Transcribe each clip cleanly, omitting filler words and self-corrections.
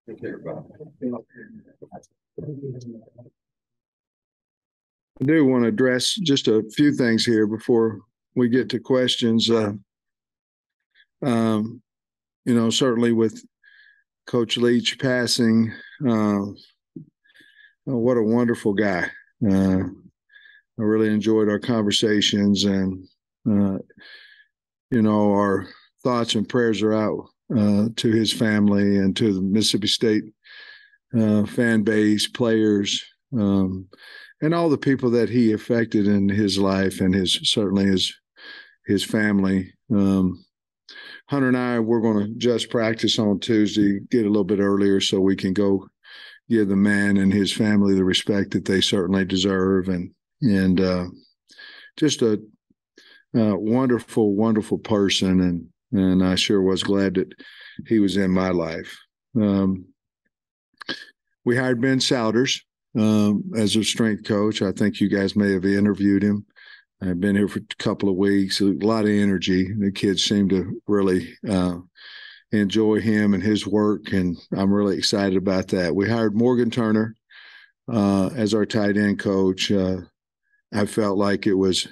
I do want to address just a few things here before we get to questions. Certainly with Coach Leach passing, what a wonderful guy. I really enjoyed our conversations, and our thoughts and prayers are out to his family and to the Mississippi State fan base, players, and all the people that he affected in his life, and certainly his family. Hunter and I, we're going to just practice on Tuesday, get a little bit earlier so we can go give the man and his family the respect that they certainly deserve, and just a wonderful, wonderful person, and I sure was glad that he was in my life. We hired Ben Souders as a strength coach. I think you guys may have interviewed him. I've been here for a couple of weeks. A lot of energy. The kids seem to really enjoy him and his work, and I'm really excited about that. We hired Morgan Turner as our tight end coach. I felt like he was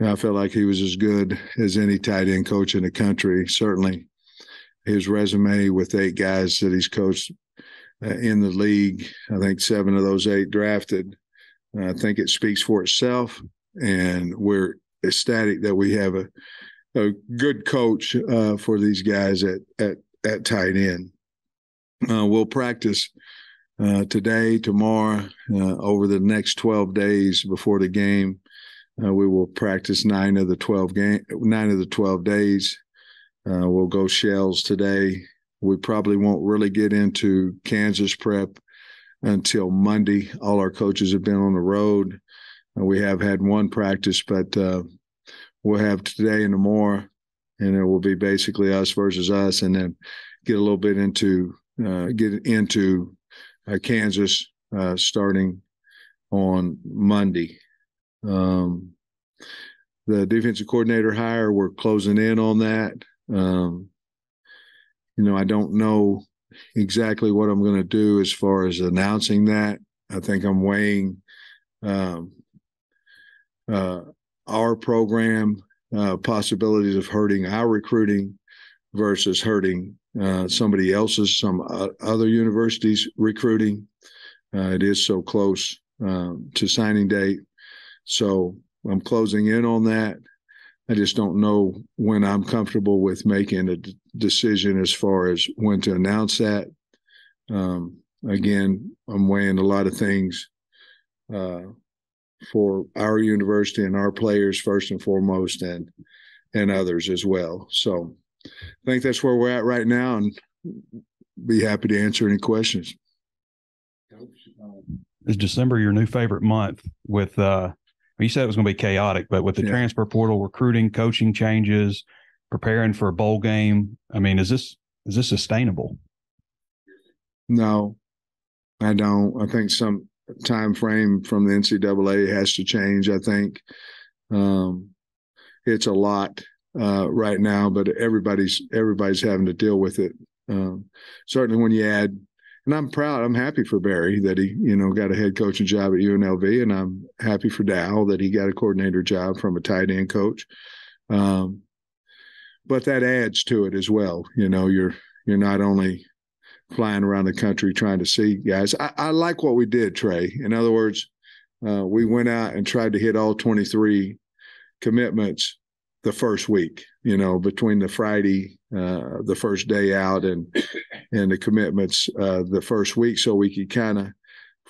as good as any tight end coach in the country. Certainly, his resume with 8 guys that he's coached in the league, I think 7 of those 8 drafted. I think it speaks for itself, and we're ecstatic that we have a good coach for these guys at tight end. We'll practice today, tomorrow, over the next 12 days before the game. We will practice 9 of the 12 days. We'll go shells today. We probably won't really get into Kansas prep until Monday. All our coaches have been on the road. We have had one practice, but we'll have today and tomorrow, and it will be basically us versus us, and then get a little bit into Kansas starting on Monday. The defensive coordinator hire, we're closing in on that. I don't know exactly what I'm going to do as far as announcing that. I think I'm weighing our program possibilities of hurting our recruiting versus hurting somebody else's, some other universities' recruiting. It is so close to signing date. So I'm closing in on that. I just don't know when I'm comfortable with making a decision as far as when to announce that. Again, I'm weighing a lot of things for our university and our players first and foremost, and others as well. So I think that's where we're at right now, and be happy to answer any questions. Is December your new favorite month with you said it was going to be chaotic, but with the transfer portal, recruiting, coaching changes, preparing for a bowl game, I mean, is this sustainable? No, I don't. I think some time frame from the NCAA has to change. I think it's a lot right now, but everybody's having to deal with it. Certainly when you add, and I'm happy for Barry that he, got a head coaching job at UNLV, and I'm happy for Dow that he got a coordinator job from a tight end coach. But that adds to it as well. You're not only flying around the country trying to see guys. I like what we did, Trey. In other words, we went out and tried to hit all 23 commitments the first week, between the Friday, the first day out, and the commitments the first week, so we could kind of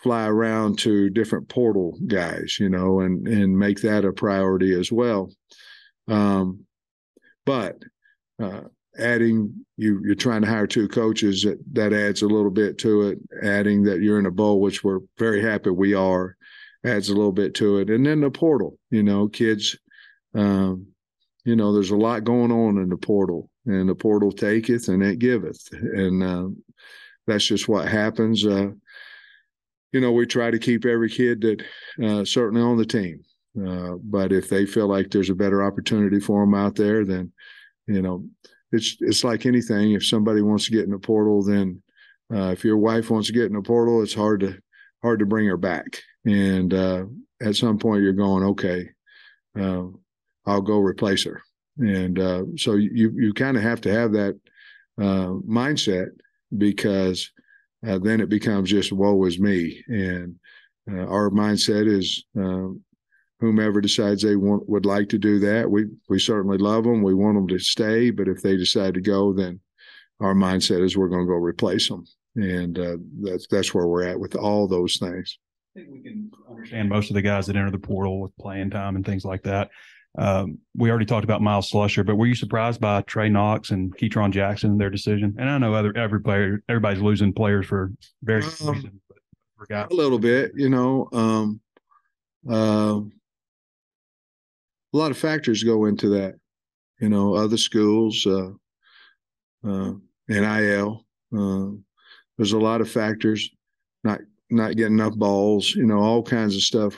fly around to different portal guys, and make that a priority as well. But adding, you're trying to hire 2 coaches, that adds a little bit to it. Adding that you're in a bowl, which we're very happy we are, adds a little bit to it. And then the portal, kids, there's a lot going on in the portal, and the portal taketh and it giveth. And that's just what happens. We try to keep every kid that certainly on the team. But if they feel like there's a better opportunity for them out there, then, it's like anything. If somebody wants to get in the portal, then If your wife wants to get in the portal, it's hard to bring her back. And at some point, you're going, okay, I'll go replace her. And so you kind of have to have that mindset, because then it becomes just woe is me. And our mindset is whomever decides they would like to do that, we certainly love them. We want them to stay, but if they decide to go, then our mindset is we're going to go replace them. And that's where we're at with all those things. I think we can understand most of the guys that enter the portal with playing time and things like that. We already talked about Miles Slusher, but were you surprised by Trey Knox and Keytron Jackson, their decision? And I know everybody's losing players for various reasons. But a little bit, a lot of factors go into that. Other schools, NIL. There's a lot of factors. Not getting enough balls. All kinds of stuff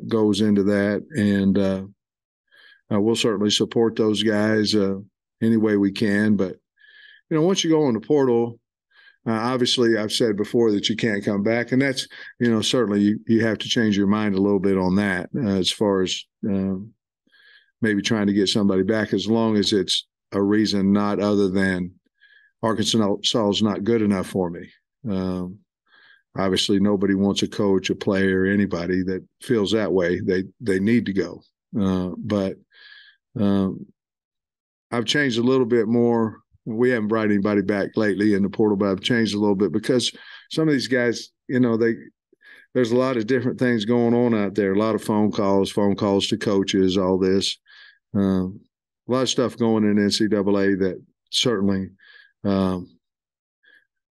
goes into that, and we'll certainly support those guys any way we can. But once you go in the portal, obviously I've said before that you can't come back, and that's certainly you have to change your mind a little bit on that as far as maybe trying to get somebody back, as long as it's a reason not other than Arkansas is not good enough for me. Obviously, nobody wants a coach, a player, anybody that feels that way. They need to go. But I've changed a little bit more. We haven't brought anybody back lately in the portal, but I've changed a little bit because some of these guys, there's a lot of different things going on out there. A lot of phone calls to coaches, all this. A lot of stuff going in NCAA that certainly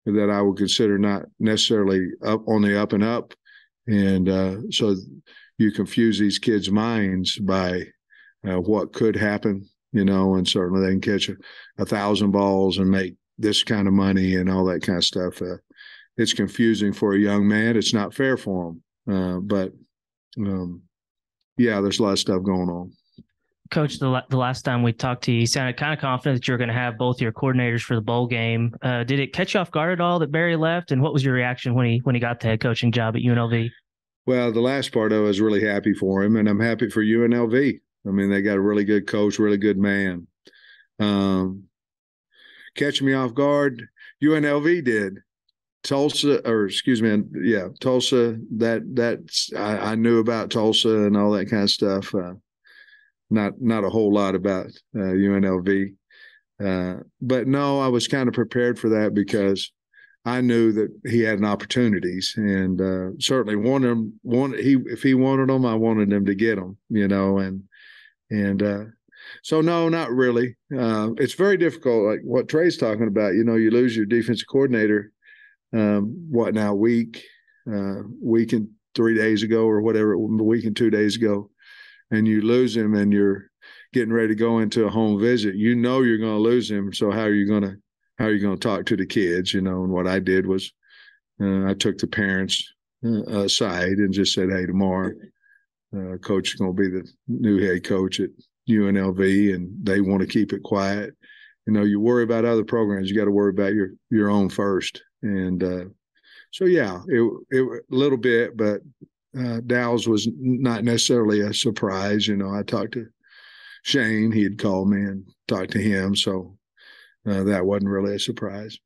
that I would consider not necessarily on the up and up. And so you confuse these kids' minds by what could happen, and certainly they can catch 1,000 balls and make this kind of money and all that kind of stuff. It's confusing for a young man. It's not fair for him. But there's a lot of stuff going on. Coach, the last time we talked to you, you sounded kind of confident that you were going to have both your coordinators for the bowl game. Did it catch you off guard at all that Barry left? And what was your reaction when he got the head coaching job at UNLV? Well, the last part I was really happy for him, and I'm happy for UNLV. I mean, they got a really good coach, really good man. Catch me off guard, UNLV did. Tulsa. That's I knew about Tulsa and all that kind of stuff. Not a whole lot about UNLV. But no, I was kind of prepared for that because I knew that he had opportunities, and certainly if he wanted them, I wanted him to get them, and so no, not really. It's very difficult, like what Trey's talking about. You lose your defensive coordinator, week and 3 days ago or whatever, a week and 2 days ago. And you lose him and you're getting ready to go into a home visit, you're going to lose him. So how are you going to talk to the kids? And what I did was I took the parents aside and just said, hey, tomorrow coach is going to be the new head coach at UNLV, and they want to keep it quiet. You worry about other programs. You got to worry about your own first. And so, it a little bit, but Dow's was not necessarily a surprise. I talked to Shane. He had called me and talked to him. So that wasn't really a surprise.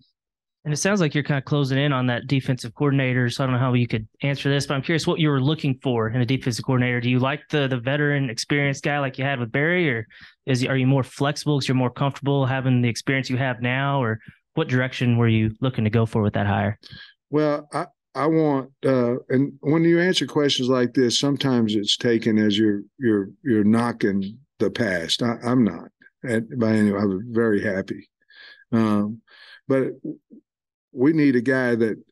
And it sounds like you're kind of closing in on that defensive coordinator. So I don't know how you could answer this, but I'm curious what you were looking for in a defensive coordinator. Do you like the veteran, experienced guy like you had with Barry, or are you more flexible because you're more comfortable having the experience you have now, or what direction were you looking to go for with that hire? Well, I want, and when you answer questions like this, sometimes it's taken as you're knocking the past. I'm not. By any way, I was very happy. But we need a guy that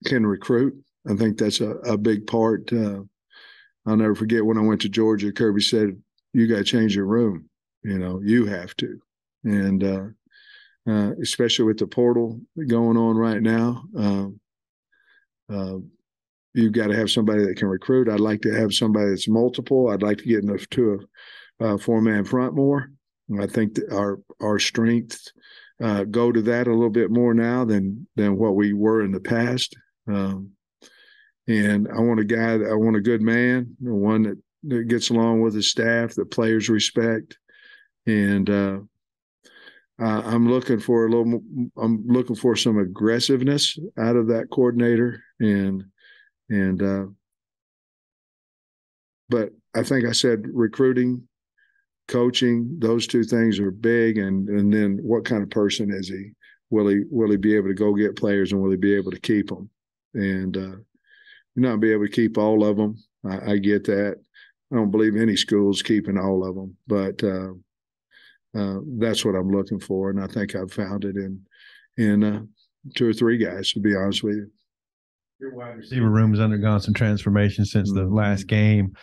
can recruit. I think that's a big part. I'll never forget when I went to Georgia, Kirby said, you got to change your room. You have to. And especially with the portal going on right now, you've got to have somebody that can recruit. I'd like to have somebody that's multiple. I'd like to get to a four-man front more. I think that our strength go to that a little bit more now than what we were in the past. And I want a good man, one that gets along with his staff, that players respect. And I'm looking for some aggressiveness out of that coordinator. But I think I said recruiting, coaching, those two things are big. And then what kind of person is he? Will he be able to go get players, and will he be able to keep them? And you're not be able to keep all of them. I get that. I don't believe any school's keeping all of them, but that's what I'm looking for, and I think I've found it in 2 or 3 guys, to be honest with you. Your wide receiver room has undergone some transformation since the last game.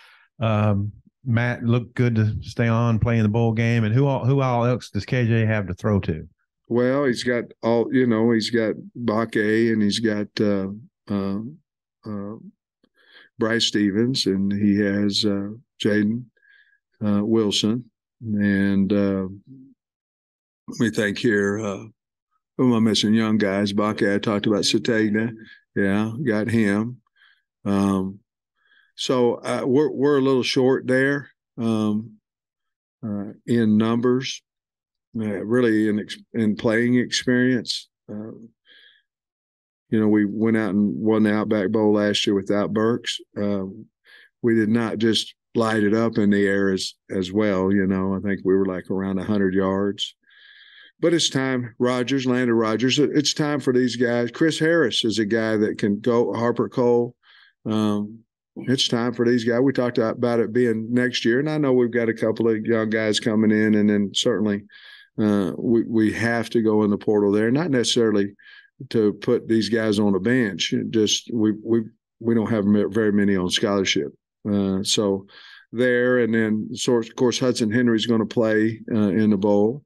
Matt looked good to stay on playing the bowl game, and who all else does KJ have to throw to? Well, he's got he's got Bake, and he's got Bryce Stevens, and he has Jaden Wilson. And let me think here. Who am I missing? Young guys. Bake, I talked about Satagna. Yeah, got him. So we're a little short there in numbers, really in playing experience. We went out and won the Outback Bowl last year without Burks. We did not just light it up in the air as well. I think we were like around 100 yards. But it's time. Landon Rogers, it's time for these guys. Chris Harris is a guy that can go. Harper Cole. It's time for these guys. We talked about it being next year, and I know we've got a couple of young guys coming in, and then certainly we have to go in the portal there, not necessarily to put these guys on a bench. Just we don't have very many on scholarship. So there, and then of course Hudson Henry's going to play in the bowl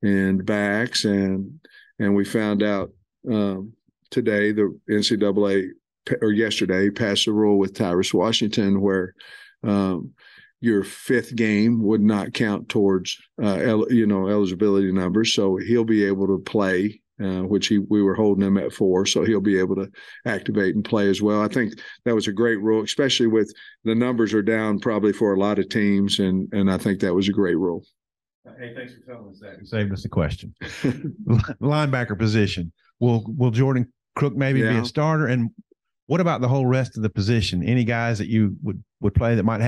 and backs, and we found out today the NCAA or yesterday passed a rule with Tyrus Washington where your 5th game would not count towards eligibility numbers, so he'll be able to play. Which we were holding him at 4, so he'll be able to activate and play as well. I think that was a great rule, especially with the numbers are down probably for a lot of teams, and I think that was a great rule. Hey, thanks for telling us that. You saved us a question. Linebacker position. Will Jordan Crook maybe be a starter? And what about the whole rest of the position? Any guys that you would play that might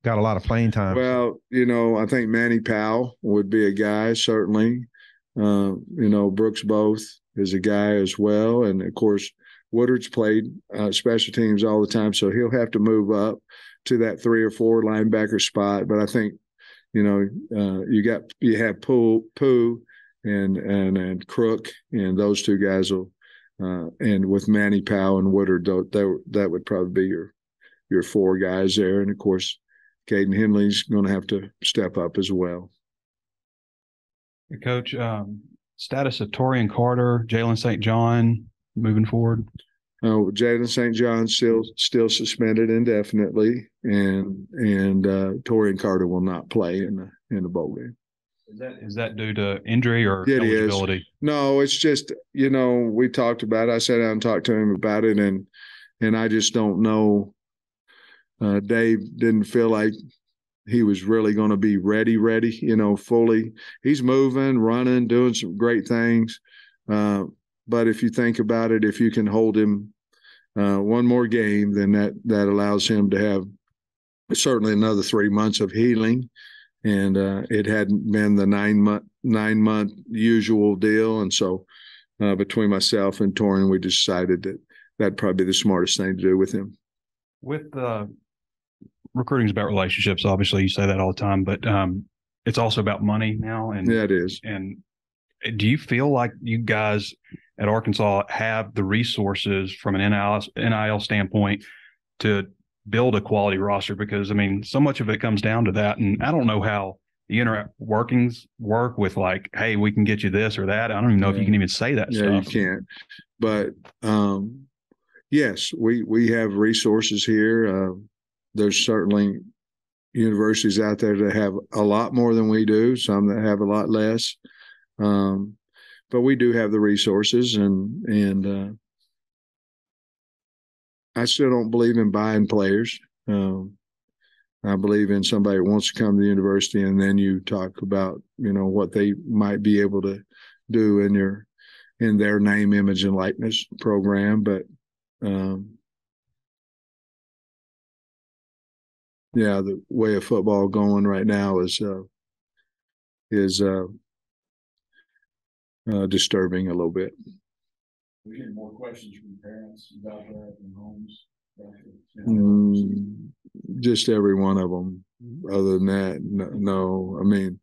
got a lot of playing time? Well, I think Manny Powell would be a guy, certainly. Brooks Both is a guy as well. And of course, Woodard's played special teams all the time, so he'll have to move up to that 3 or 4 linebacker spot. But I think, you have Pooh and Crook, and those 2 guys will, and with Manny Powell and Woodard, that would probably be your 4 guys there. And of course, Caden Henley's going to have to step up as well. Coach, status of Torian Carter, Jalen St. John moving forward? Jalen St. John still suspended indefinitely, and Torian Carter will not play in the bowl game. Is that due to injury or it eligibility? Is. No, it's just we talked about it. I sat down and talked to him about it, and I just don't know. Dave didn't feel like he was really going to be ready, fully. He's moving, running, doing some great things. But if you think about it, if you can hold him one more game, then that allows him to have certainly another 3 months of healing. And it hadn't been the 9-month usual deal. And so between myself and Torian, we decided that'd probably be the smartest thing to do with him. With recruiting is about relationships. Obviously, you say that all the time, but it's also about money now. And yeah, it is. And do you feel like you guys at Arkansas have the resources from an NIL standpoint to build a quality roster? Because, so much of it comes down to that. And I don't know how the inner workings work with like, hey, we can get you this or that. I don't even know if you can even say that stuff. Yeah, you can't. But, yes, we have resources here. There's certainly universities out there that have a lot more than we do, some that have a lot less. but we do have the resources, and I still don't believe in buying players. I believe in somebody who wants to come to the university, and then you talk about, what they might be able to do in their name, image, and likeness program. But the way of football going right now is disturbing a little bit. We get more questions from parents about that in homes. Just every one of them. Other than that, no. I mean,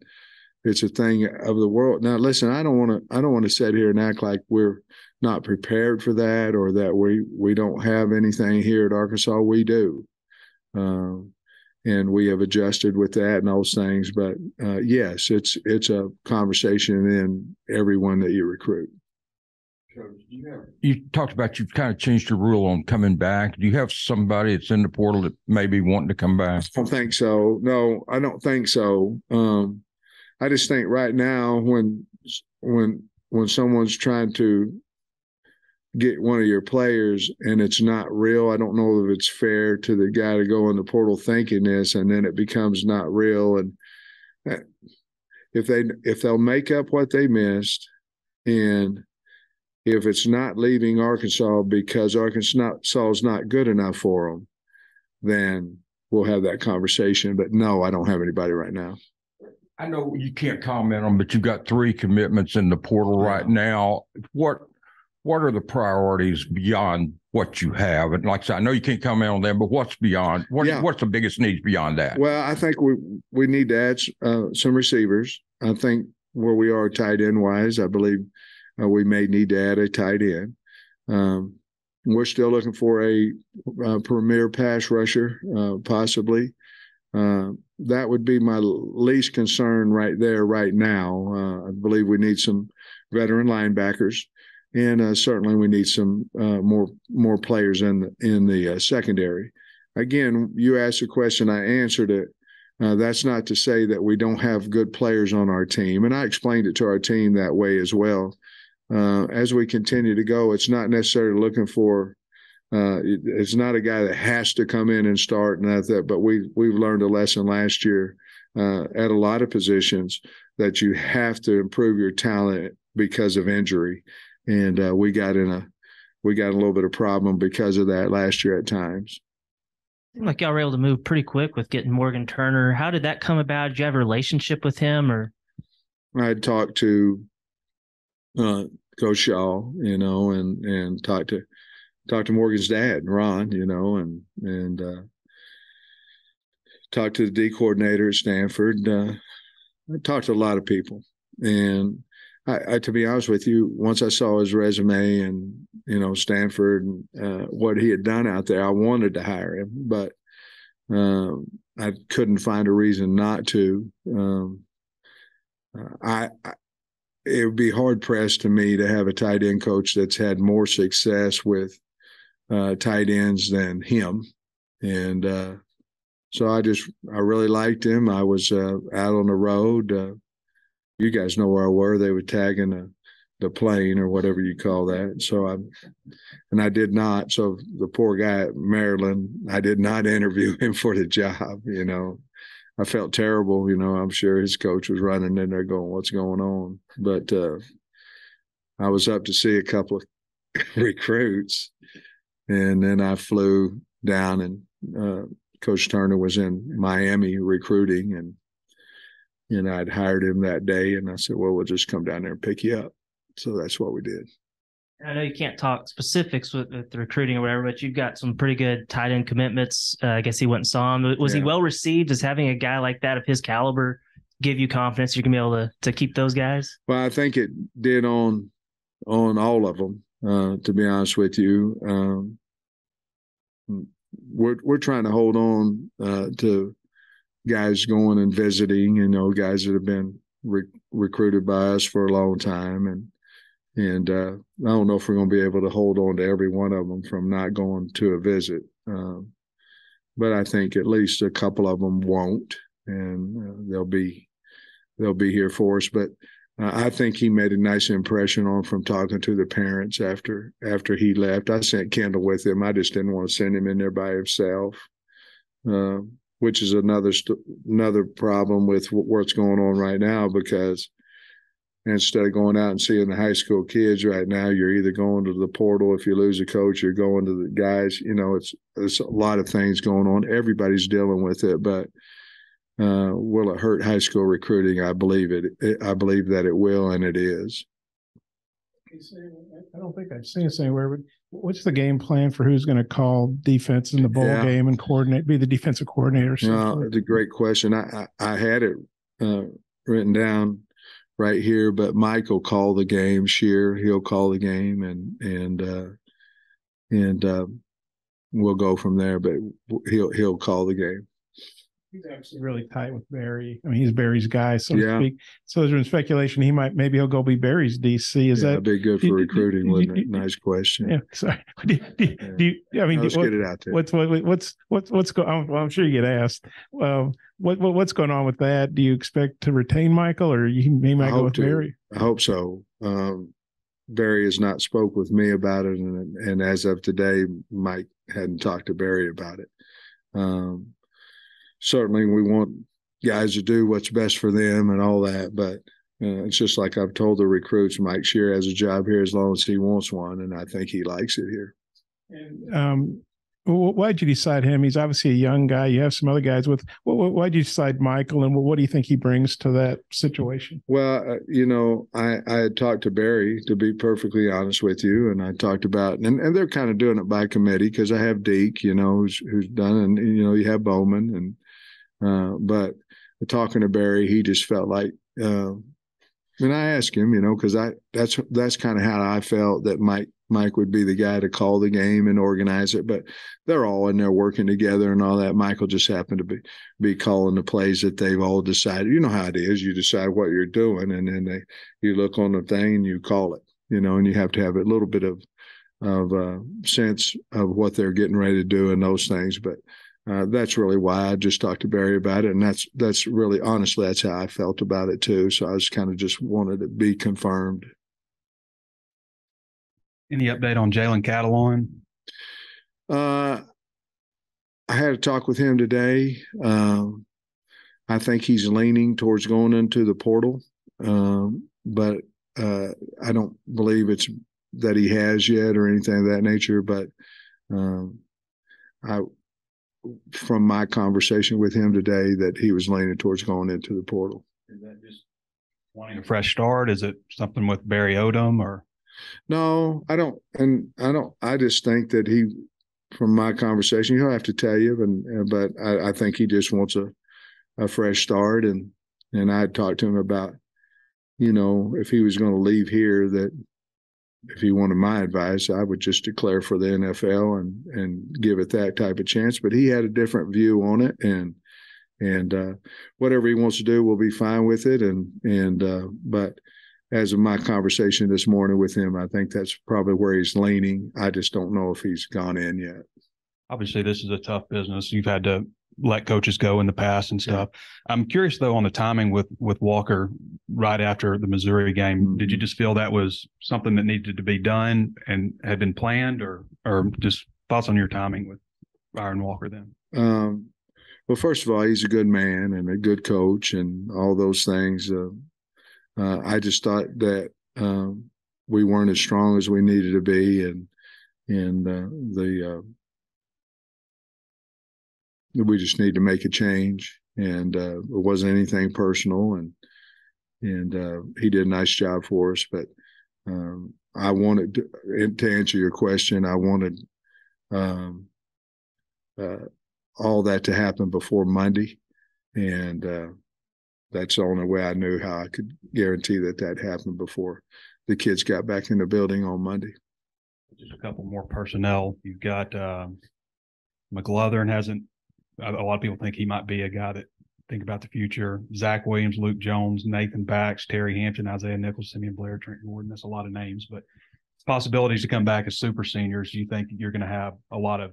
it's a thing of the world. Now, listen, I don't want to sit here and act like we're not prepared for that, or that we don't have anything here at Arkansas. We do, and we have adjusted with that and those things. But yes, it's a conversation in everyone that you recruit. You talked about you've kind of changed your rule on coming back. Do you have somebody that's in the portal that may be wanting to come back? I don't think so. No, I don't think so. I just think right now when someone's trying to get one of your players and it's not real, I don't know if it's fair to the guy to go in the portal thinking this, and then it becomes not real. And if they'll make up what they missed, and if it's not leaving Arkansas because Arkansas is not good enough for them, then we'll have that conversation. But no, I don't have anybody right now. I know you can't comment on, but you've got 3 commitments in the portal right now. What are the priorities beyond what you have? And like I said, I know you can't comment on them, but what's beyond? What's the biggest needs beyond that? Well, I think we need to add some receivers. I think where we are tight end wise, I believe we may need to add a tight end. We're still looking for a premier pass rusher, possibly. That would be my least concern right there, right now. I believe we need some veteran linebackers, and certainly we need some more players in the secondary. Again, you asked a question, I answered it. That's not to say that we don't have good players on our team, and I explained it to our team that way as well. As we continue to go, it's not necessarily looking for it's not a guy that has to come in and start and that, but we've learned a lesson last year at a lot of positions that you have to improve your talent because of injury, and we got a little bit of problem because of that last year at times. Seemed like y'all were able to move pretty quick with getting Morgan Turner. How did that come about? Did you have a relationship with him, or? I had talked to Coach Shaw, and talked to Morgan's dad, Ron, and talked to the D coordinator at Stanford. I talked to a lot of people, and I to be honest with you, once I saw his resume and Stanford and what he had done out there, I wanted to hire him, but I couldn't find a reason not to. It would be hard pressed to me to have a tight end coach that's had more success with tight ends than him. And so I really liked him. I was out on the road. You guys know where I were. They were tagging the plane or whatever you call that. So I did not. So the poor guy at Maryland, I did not interview him for the job. I felt terrible. I'm sure his coach was running in there going, what's going on? But I was up to see a couple of recruits, and then I flew down, and Coach Turner was in Miami recruiting, and I'd hired him that day, and I said, well, we'll just come down there and pick you up. So that's what we did. I know you can't talk specifics with the recruiting or whatever, but you've got some pretty good tight end commitments. I guess he went and saw him. Was he well received? Does having a guy like that of his caliber give you confidence you're going to be able to keep those guys? Well, I think it did on all of them, to be honest with you. We're trying to hold on to guys going and visiting, guys that have been recruited by us for a long time. And I don't know if we're going to be able to hold on to every one of them from not going to a visit. But I think at least a couple of them won't, and they'll be here for us. But I think he made a nice impression on from talking to the parents after he left. I sent Kendall with him. I just didn't want to send him in there by himself, which is another problem with what's going on right now, because instead of going out and seeing the high school kids right now, you're either going to the portal. If you lose a coach, you're going to the guys. There's a lot of things going on. Everybody's dealing with it, but will it hurt high school recruiting? I believe it. I believe that it will, and it is. I don't think I've seen this anywhere, but what's the game plan for who's going to call defense in the bowl game and be the defensive coordinator? It's a great question. I had it written down right here, but Mike will call the game. He'll call the game, and we'll go from there. But he'll call the game. He's actually really tight with Barry. I mean, he's Barry's guy, so to speak. So there's been speculation maybe he'll go be Barry's DC. Is that be good for recruiting? Wouldn't it? Nice question. Yeah, sorry. Let's get it out there. What's going on? Well, I'm sure you get asked. What's going on with that? Do you expect to retain Michael, or he might go with Barry? I hope so. Barry has not spoke with me about it, and as of today, Mike hadn't talked to Barry about it. Certainly we want guys to do what's best for them and all that, but it's just like I've told the recruits, Mike Shear has a job here as long as he wants one, and I think he likes it here. And why'd you decide him? He's obviously a young guy. You have some other guys with. Why'd you decide Michael, and what do you think he brings to that situation? Well, I had talked to Barry, to be perfectly honest with you, and I talked about, and they're kind of doing it by committee, because I have Deke, who's done, and you have Bowman, and but talking to Barry, he just felt like, and I asked him, because that's kind of how I felt that Mike would be the guy to call the game and organize it, but they're all in there working together and all that. Michael just happened to be calling the plays that they've all decided. You know how it is. You decide what you're doing, and then you look on the thing and you call it, and you have to have a little bit of sense of what they're getting ready to do and those things. But that's really why I just talked to Barry about it, and that's really, honestly, that's how I felt about it too. So I was kind of just wanted to be confirmed. Any update on Jalen Catalon? I had a talk with him today. I think he's leaning towards going into the portal, but I don't believe it's that he has yet or anything of that nature. But from my conversation with him today, that he was leaning towards going into the portal. Is that just wanting a fresh start? Is it something with Barry Odom or? No, I don't. And I just think that from my conversation, he'll have to tell you, but I think he just wants a fresh start. And I talked to him about, if he was going to leave here, that if he wanted my advice, I would just declare for the NFL and give it that type of chance. But he had a different view on it, and whatever he wants to do, we'll be fine with it. But as of my conversation this morning with him, I think that's probably where he's leaning. I just don't know if he's gone in yet. Obviously, this is a tough business. You've had to let coaches go in the past and stuff. Yeah. I'm curious, though, on the timing with Walker right after the Missouri game. Mm-hmm. Did you just feel that was something that needed to be done and had been planned, or just thoughts on your timing with Byron Walker then? Well, first of all, he's a good man and a good coach and all those things. I just thought that we weren't as strong as we needed to be, and we just need to make a change. And it wasn't anything personal, and he did a nice job for us. But I wanted to answer your question. I wanted all that to happen before Monday, and that's the only way I knew how I could guarantee that happened before the kids got back in the building on Monday. Just a couple more personnel. You've got McLaughlin hasn't. A lot of people think he might be a guy that think about the future. Zach Williams, Luke Jones, Nathan Bax, Terry Hampton, Isaiah Nichols, Simeon Blair, Trent Gordon. That's a lot of names, but possibilities to come back as super seniors. Do you think you're going to have a lot of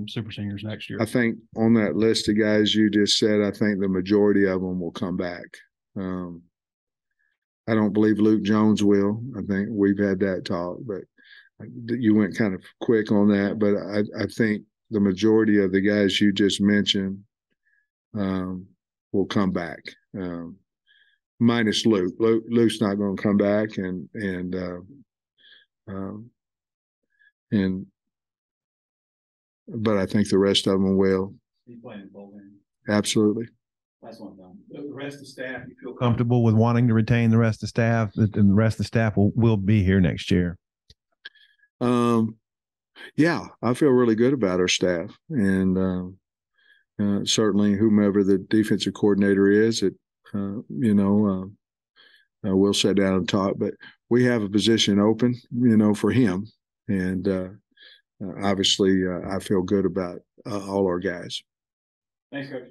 super seniors next year? I think on that list of guys you just said, I think the majority of them will come back. I don't believe Luke Jones will. I think we've had that talk, but you went kind of quick on that. But I think the majority of the guys you just mentioned will come back, minus Luke. Luke's not going to come back, but I think the rest of them will. He's playing in bowl game. Absolutely. That's one thing. The rest of the staff, you feel Comfortable with wanting to retain the rest of the staff, and the rest of the staff will be here next year. Yeah, I feel really good about our staff, and certainly whomever the defensive coordinator is, we'll sit down and talk. But we have a position open, for him, and obviously I feel good about all our guys. Thanks, Coach.